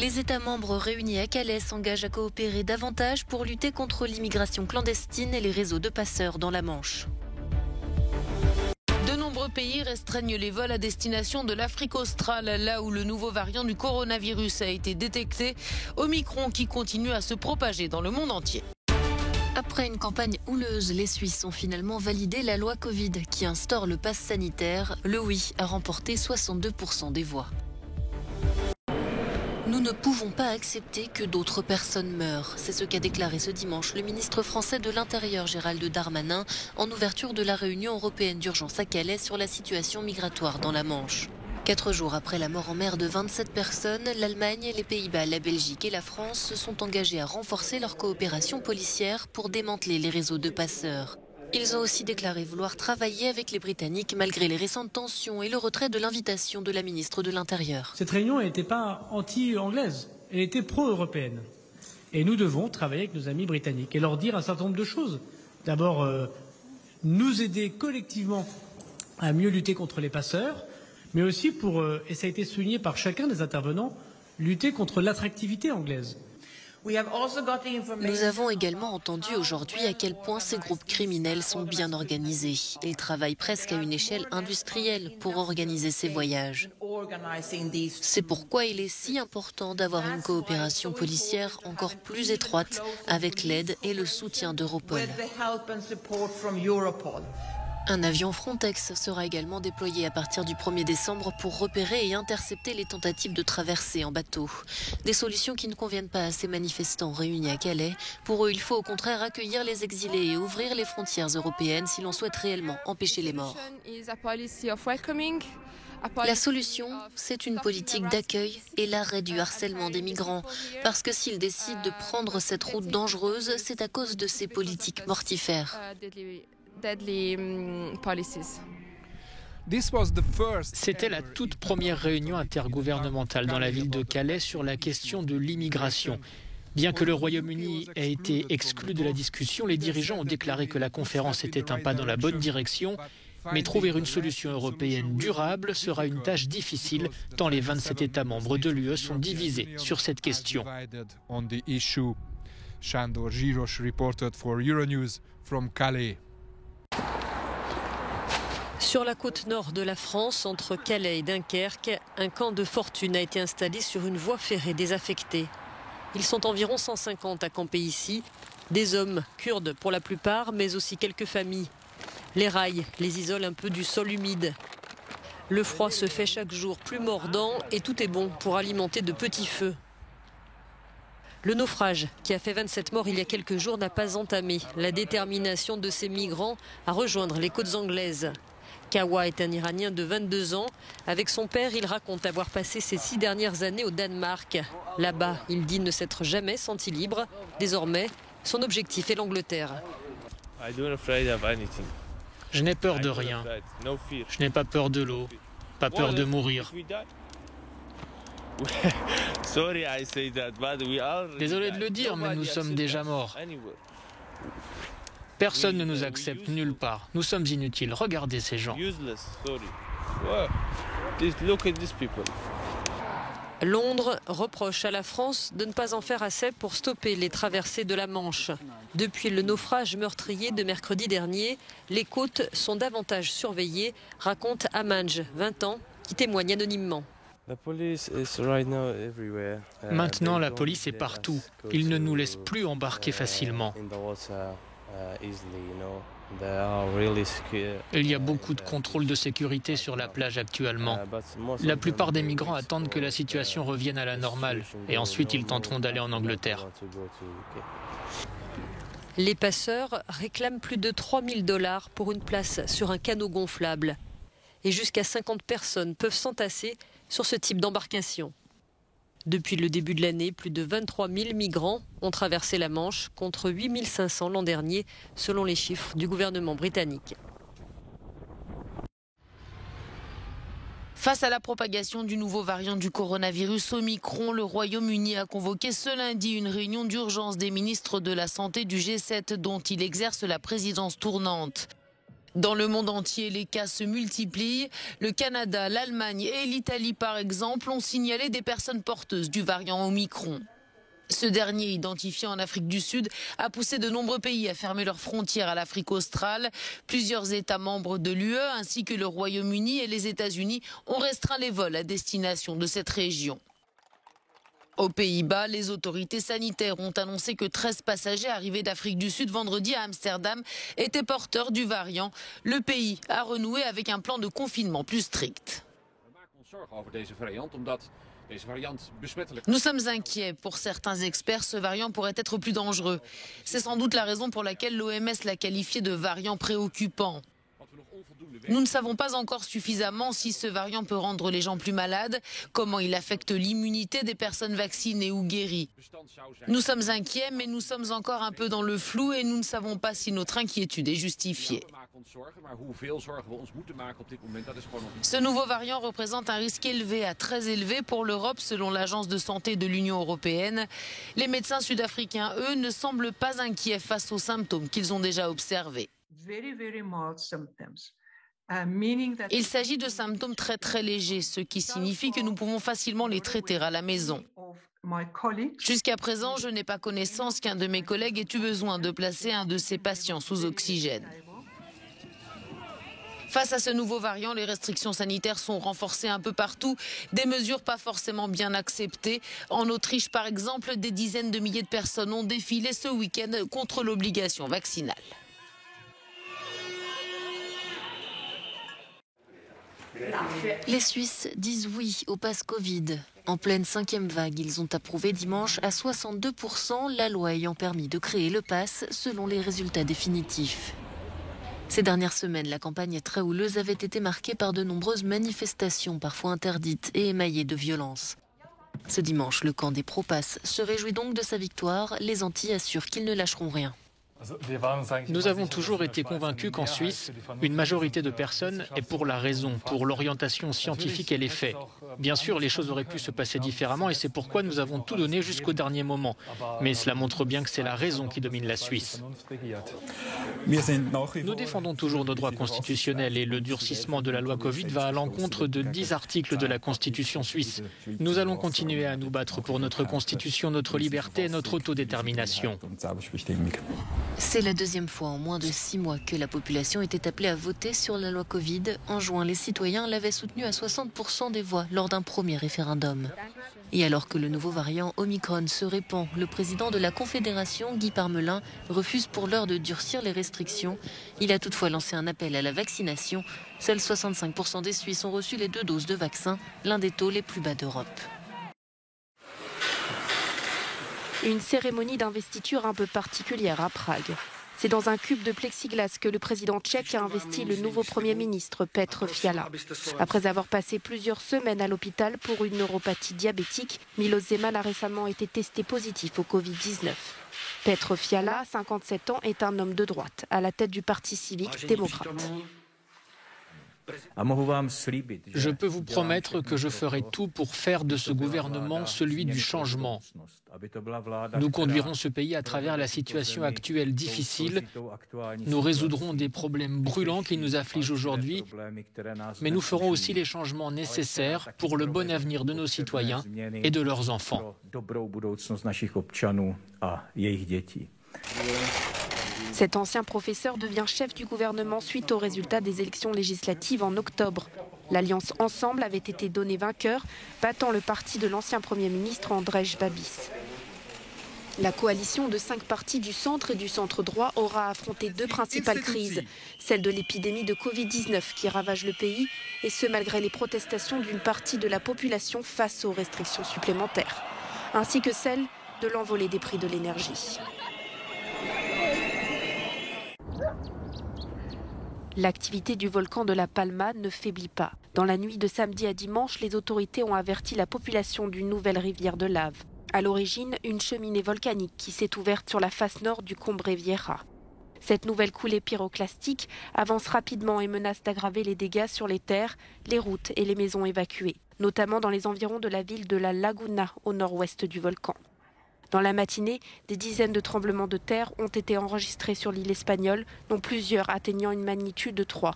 Les États membres réunis à Calais s'engagent à coopérer davantage pour lutter contre l'immigration clandestine et les réseaux de passeurs dans la Manche. De nombreux pays restreignent les vols à destination de l'Afrique australe, là où le nouveau variant du coronavirus a été détecté, Omicron qui continue à se propager dans le monde entier. Après une campagne houleuse, les Suisses ont finalement validé la loi Covid qui instaure le pass sanitaire. Le oui a remporté 62% des voix. Nous ne pouvons pas accepter que d'autres personnes meurent. C'est ce qu'a déclaré ce dimanche le ministre français de l'Intérieur Gérald Darmanin en ouverture de la réunion européenne d'urgence à Calais sur la situation migratoire dans la Manche. 4 jours après la mort en mer de 27 personnes, l'Allemagne, les Pays-Bas, la Belgique et la France se sont engagés à renforcer leur coopération policière pour démanteler les réseaux de passeurs. Ils ont aussi déclaré vouloir travailler avec les Britanniques malgré les récentes tensions et le retrait de l'invitation de la ministre de l'Intérieur. Cette réunion n'était pas anti-anglaise, elle était pro-européenne. Et nous devons travailler avec nos amis britanniques et leur dire un certain nombre de choses. D'abord, nous aider collectivement à mieux lutter contre les passeurs, mais aussi pour, et ça a été souligné par chacun des intervenants, lutter contre l'attractivité anglaise. Nous avons également entendu aujourd'hui à quel point ces groupes criminels sont bien organisés. Ils travaillent presque à une échelle industrielle pour organiser ces voyages. C'est pourquoi il est si important d'avoir une coopération policière encore plus étroite avec l'aide et le soutien d'Europol. Un avion Frontex sera également déployé à partir du 1er décembre pour repérer et intercepter les tentatives de traversée en bateau. Des solutions qui ne conviennent pas à ces manifestants réunis à Calais. Pour eux, il faut au contraire accueillir les exilés et ouvrir les frontières européennes si l'on souhaite réellement empêcher les morts. La solution, c'est une politique d'accueil et l'arrêt du harcèlement des migrants. Parce que s'ils décident de prendre cette route dangereuse, c'est à cause de ces politiques mortifères. C'était la toute première réunion intergouvernementale dans la ville de Calais sur la question de l'immigration. Bien que le Royaume-Uni ait été exclu de la discussion, les dirigeants ont déclaré que la conférence était un pas dans la bonne direction. Mais trouver une solution européenne durable sera une tâche difficile, tant les 27 États membres de l'UE sont divisés sur cette question. Sándor Zsíros reported for Euronews from Calais. Sur la côte nord de la France, entre Calais et Dunkerque, un camp de fortune a été installé sur une voie ferrée désaffectée. Ils sont environ 150 à camper ici, des hommes kurdes pour la plupart, mais aussi quelques familles. Les rails les isolent un peu du sol humide. Le froid se fait chaque jour plus mordant et tout est bon pour alimenter de petits feux. Le naufrage, qui a fait 27 morts il y a quelques jours, n'a pas entamé la détermination de ces migrants à rejoindre les côtes anglaises. Kawa est un Iranien de 22 ans. Avec son père, il raconte avoir passé ses 6 dernières années au Danemark. Là-bas, il dit ne s'être jamais senti libre. Désormais, son objectif est l'Angleterre. Je n'ai peur de rien. Je n'ai pas peur de l'eau, pas peur de mourir. Désolé de le dire, mais nous sommes déjà morts. Personne ne nous accepte nulle part. Nous sommes inutiles. Regardez ces gens. Londres reproche à la France de ne pas en faire assez pour stopper les traversées de la Manche. Depuis le naufrage meurtrier de mercredi dernier, les côtes sont davantage surveillées, raconte Amanj, 20 ans, qui témoigne anonymement. Maintenant, la police est partout. Ils ne nous laissent plus embarquer facilement. Il y a beaucoup de contrôles de sécurité sur la plage actuellement. La plupart des migrants attendent que la situation revienne à la normale et ensuite ils tenteront d'aller en Angleterre. Les passeurs réclament plus de 3 000 $ pour une place sur un canot gonflable. Et jusqu'à 50 personnes peuvent s'entasser sur ce type d'embarcation. Depuis le début de l'année, plus de 23 000 migrants ont traversé la Manche contre 8 500 l'an dernier, selon les chiffres du gouvernement britannique. Face à la propagation du nouveau variant du coronavirus Omicron, le Royaume-Uni a convoqué ce lundi une réunion d'urgence des ministres de la Santé du G7 dont il exerce la présidence tournante. Dans le monde entier, les cas se multiplient. Le Canada, l'Allemagne et l'Italie, par exemple, ont signalé des personnes porteuses du variant Omicron. Ce dernier, identifié en Afrique du Sud, a poussé de nombreux pays à fermer leurs frontières à l'Afrique australe. Plusieurs États membres de l'UE, ainsi que le Royaume-Uni et les États-Unis, ont restreint les vols à destination de cette région. Aux Pays-Bas, les autorités sanitaires ont annoncé que 13 passagers arrivés d'Afrique du Sud vendredi à Amsterdam étaient porteurs du variant. Le pays a renoué avec un plan de confinement plus strict. Nous sommes inquiets. Pour certains experts, ce variant pourrait être plus dangereux. C'est sans doute la raison pour laquelle l'OMS l'a qualifié de variant préoccupant. Nous ne savons pas encore suffisamment si ce variant peut rendre les gens plus malades, comment il affecte l'immunité des personnes vaccinées ou guéries. Nous sommes inquiets, mais nous sommes encore un peu dans le flou et nous ne savons pas si notre inquiétude est justifiée. Ce nouveau variant représente un risque élevé à très élevé pour l'Europe, selon l'Agence de santé de l'Union européenne. Les médecins sud-africains, eux, ne semblent pas inquiets face aux symptômes qu'ils ont déjà observés. Il s'agit de symptômes très très légers, ce qui signifie que nous pouvons facilement les traiter à la maison. Jusqu'à présent, je n'ai pas connaissance qu'un de mes collègues ait eu besoin de placer un de ses patients sous oxygène. Face à ce nouveau variant, les restrictions sanitaires sont renforcées un peu partout, des mesures pas forcément bien acceptées. En Autriche, par exemple, des dizaines de milliers de personnes ont défilé ce week-end contre l'obligation vaccinale. Les Suisses disent oui au pass Covid. En pleine 5e vague, ils ont approuvé dimanche à 62% la loi ayant permis de créer le pass selon les résultats définitifs. Ces dernières semaines, la campagne très houleuse avait été marquée par de nombreuses manifestations, parfois interdites et émaillées de violence. Ce dimanche, le camp des pro-pass se réjouit donc de sa victoire. Les Antilles assurent qu'ils ne lâcheront rien. Nous avons toujours été convaincus qu'en Suisse, une majorité de personnes est pour la raison, pour l'orientation scientifique et les faits. Bien sûr, les choses auraient pu se passer différemment et c'est pourquoi nous avons tout donné jusqu'au dernier moment. Mais cela montre bien que c'est la raison qui domine la Suisse. Nous défendons toujours nos droits constitutionnels et le durcissement de la loi Covid va à l'encontre de 10 articles de la Constitution suisse. Nous allons continuer à nous battre pour notre Constitution, notre liberté et notre autodétermination. C'est la deuxième fois en moins de 6 mois que la population était appelée à voter sur la loi Covid. En juin, les citoyens l'avaient soutenue à 60% des voix lors d'un premier référendum. Et alors que le nouveau variant Omicron se répand, le président de la Confédération, Guy Parmelin, refuse pour l'heure de durcir les restrictions. Il a toutefois lancé un appel à la vaccination. Seuls 65% des Suisses ont reçu les 2 doses de vaccin, l'un des taux les plus bas d'Europe. Une cérémonie d'investiture un peu particulière à Prague. C'est dans un cube de plexiglas que le président tchèque a investi le nouveau Premier ministre Petr Fiala. Après avoir passé plusieurs semaines à l'hôpital pour une neuropathie diabétique, Miloš Zeman a récemment été testé positif au Covid-19. Petr Fiala, 57 ans, est un homme de droite, à la tête du Parti civique démocrate. Je peux vous promettre que je ferai tout pour faire de ce gouvernement celui du changement. Nous conduirons ce pays à travers la situation actuelle difficile. Nous résoudrons des problèmes brûlants qui nous affligent aujourd'hui, mais nous ferons aussi les changements nécessaires pour le bon avenir de nos citoyens et de leurs enfants. Cet ancien professeur devient chef du gouvernement suite aux résultats des élections législatives en octobre. L'Alliance Ensemble avait été donnée vainqueur, battant le parti de l'ancien Premier ministre Andrej Babis. La coalition de 5 partis du centre et du centre droit aura affronté 2 principales crises. Celle de l'épidémie de Covid-19 qui ravage le pays, et ce malgré les protestations d'une partie de la population face aux restrictions supplémentaires, ainsi que celle de l'envolée des prix de l'énergie. L'activité du volcan de la Palma ne faiblit pas. Dans la nuit de samedi à dimanche, les autorités ont averti la population d'une nouvelle rivière de lave. À l'origine, une cheminée volcanique qui s'est ouverte sur la face nord du Cumbre Vieja. Cette nouvelle coulée pyroclastique avance rapidement et menace d'aggraver les dégâts sur les terres, les routes et les maisons évacuées, notamment dans les environs de la ville de La Laguna, au nord-ouest du volcan. Dans la matinée, des dizaines de tremblements de terre ont été enregistrés sur l'île espagnole, dont plusieurs atteignant une magnitude de 3.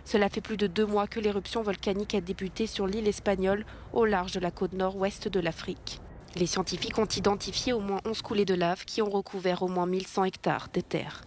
Cela fait plus de 2 mois que l'éruption volcanique a débuté sur l'île espagnole, au large de la côte nord-ouest de l'Afrique. Les scientifiques ont identifié au moins 11 coulées de lave qui ont recouvert au moins 1100 hectares de terre.